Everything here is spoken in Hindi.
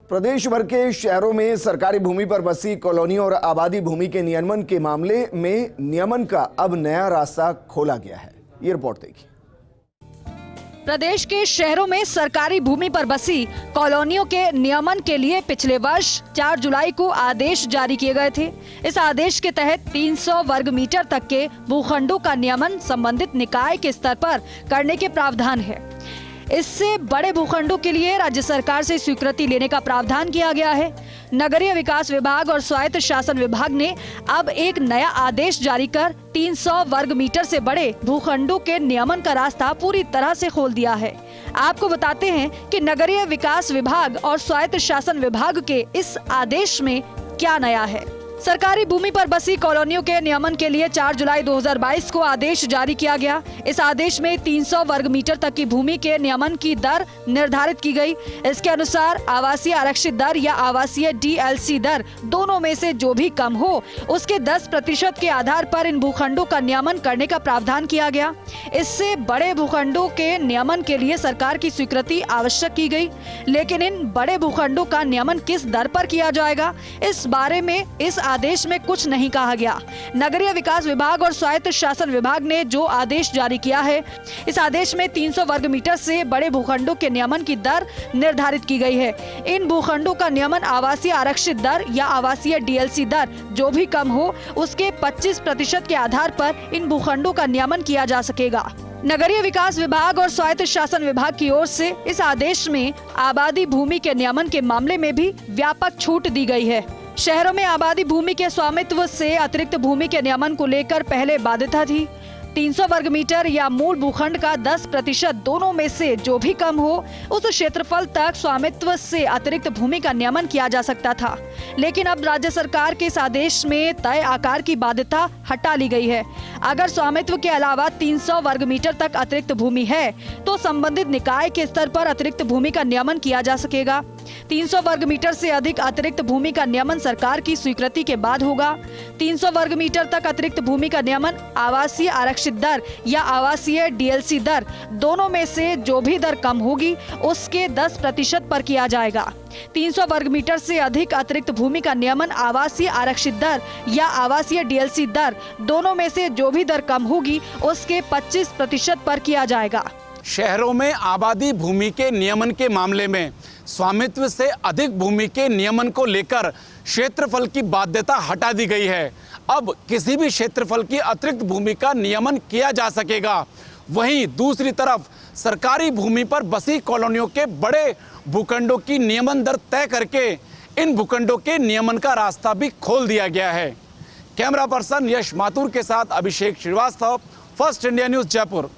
प्रदेश भर के शहरों में सरकारी भूमि पर बसी कॉलोनियों और आबादी भूमि के नियमन के मामले में नियमन का अब नया रास्ता खोला गया है। ये रिपोर्ट देखिए। प्रदेश के शहरों में सरकारी भूमि पर बसी कॉलोनियों के नियमन के लिए पिछले वर्ष 4 जुलाई को आदेश जारी किए गए थे। इस आदेश के तहत 300 वर्ग मीटर तक के भूखंडों का नियमन संबंधित निकाय के स्तर पर करने के प्रावधान है। इससे बड़े भूखंडों के लिए राज्य सरकार से स्वीकृति लेने का प्रावधान किया गया है। नगरीय विकास विभाग और स्वायत्त शासन विभाग ने अब एक नया आदेश जारी कर 300 वर्ग मीटर से बड़े भूखंडों के नियमन का रास्ता पूरी तरह से खोल दिया है। आपको बताते हैं कि नगरीय विकास विभाग और स्वायत्त शासन विभाग के इस आदेश में क्या नया है। सरकारी भूमि पर बसी कॉलोनियों के नियमन के लिए 4 जुलाई 2022 को आदेश जारी किया गया। इस आदेश में 300 वर्ग मीटर तक की भूमि के नियमन की दर निर्धारित की गई। इसके अनुसार आवासीय आरक्षित दर या आवासीय डीएलसी दर दोनों में से जो भी कम हो उसके 10% के आधार पर इन भूखंडों का नियमन करने का प्रावधान किया गया। इससे बड़े भूखंडों के नियमन के लिए सरकार की स्वीकृति आवश्यक की गई। लेकिन इन बड़े भूखंडों का नियमन किस दर पर किया जाएगा, इस बारे में इस आदेश में कुछ नहीं कहा गया। नगरीय विकास विभाग और स्वायत्त शासन विभाग ने जो आदेश जारी किया है, इस आदेश में 300 वर्ग मीटर से बड़े भूखंडों के नियमन की दर निर्धारित की गई है। इन भूखंडों का नियमन आवासीय आरक्षित दर या आवासीय डीएलसी दर जो भी कम हो उसके 25% के आधार पर इन भूखंडों का नियमन किया जा सकेगा। नगरीय विकास विभाग और स्वायत्त शासन विभाग की ओर से इस आदेश में आबादी भूमि के नियमन के मामले में भी व्यापक छूट दी गई है। शहरों में आबादी भूमि के स्वामित्व से अतिरिक्त भूमि के नियमन को लेकर पहले बाध्यता थी। 300 वर्ग मीटर या मूल भूखंड का 10% दोनों में से जो भी कम हो उस क्षेत्रफल तक स्वामित्व से अतिरिक्त भूमि का नियमन किया जा सकता था। लेकिन अब राज्य सरकार के इस आदेश में तय आकार की बाध्यता हटा ली गई है। अगर स्वामित्व के अलावा 300 वर्ग मीटर तक अतिरिक्त भूमि है तो संबंधित निकाय के स्तर पर अतिरिक्त भूमि का नियमन किया जा सकेगा। 300 वर्ग मीटर से अधिक अतिरिक्त भूमि का नियमन सरकार की स्वीकृति के बाद होगा। 300 वर्ग मीटर तक अतिरिक्त भूमि का नियमन आवासीय आरक्षित दर या आवासीय डीएलसी दर दोनों में से जो भी दर कम होगी उसके 10% पर किया जाएगा। 300 वर्ग मीटर से अधिक अतिरिक्त भूमि का नियमन आवासीय आरक्षित दर या आवासीय डीएलसी दर दोनों में से जो भी दर कम होगी उसके 25% पर किया जाएगा। शहरों में आबादी भूमि के नियमन के मामले में स्वामित्व से अधिक भूमि के नियमन को लेकर क्षेत्रफल की बाध्यता हटा दी गई है। अब किसी भी क्षेत्रफल की अतिरिक्त भूमि का नियमन किया जा सकेगा। वहीं दूसरी तरफ सरकारी भूमि पर बसी कॉलोनियों के बड़े भूखंडों की नियमन दर तय करके इन भूखंडों के नियमन का रास्ता भी खोल दिया गया है। कैमरा पर्सन यश माथुर के साथ Abhishek Srivastava, first India news, Jaipur.